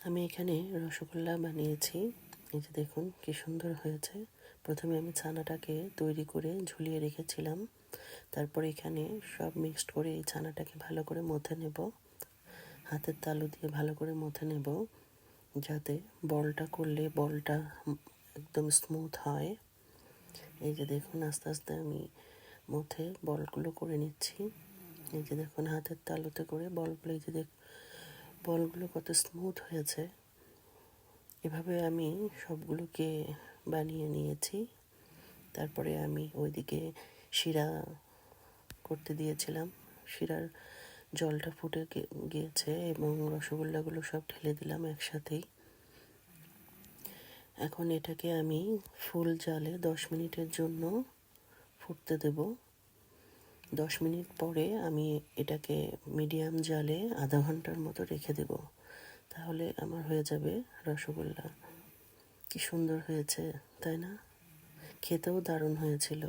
আমি এখানে রসগোল্লা বানিয়েছি। এই যে দেখুন কি সুন্দর হয়েছে। প্রথমে আমি ছানাটাকে তৈরি করে ঝুলিয়ে রেখেছিলাম। তারপর এখানে সব মিক্সড করে এই ছানাটাকে ভালো করে মথে নেব। হাতের তালু দিয়ে ভালো করে মথে নেব, যাতে বলটা করলে বলটা একদম স্মুথ হয়। এই যে দেখুন আস্তে আস্তে আমি মথে বলগুলো করে নিচ্ছি। এই যে দেখুন হাতের তালুতে করে বলগুলো, এই যে বলগুলো কত স্মুথ হয়েছে। এভাবে আমি সবগুলোকে বানিয়ে নিয়েছি। তারপরে আমি ওইদিকে শিরা করতে দিয়েছিলাম। শিরার জলটা ফুটে গিয়েছে এবং রসগোল্লাগুলো সব ঢেলে দিলাম একসাথেই। এখন এটাকে আমি ফুল জালে 10 মিনিটের জন্য ফুটতে দেব। 10 মিনিট পরে আমি এটাকে মিডিয়াম জালে আধা ঘন্টার মতো রেখে দেব। তাহলে আমার হয়ে যাবে রসগোল্লা। কি সুন্দর হয়েছে, তাই না? খেতেও দারুণ হয়েছিল।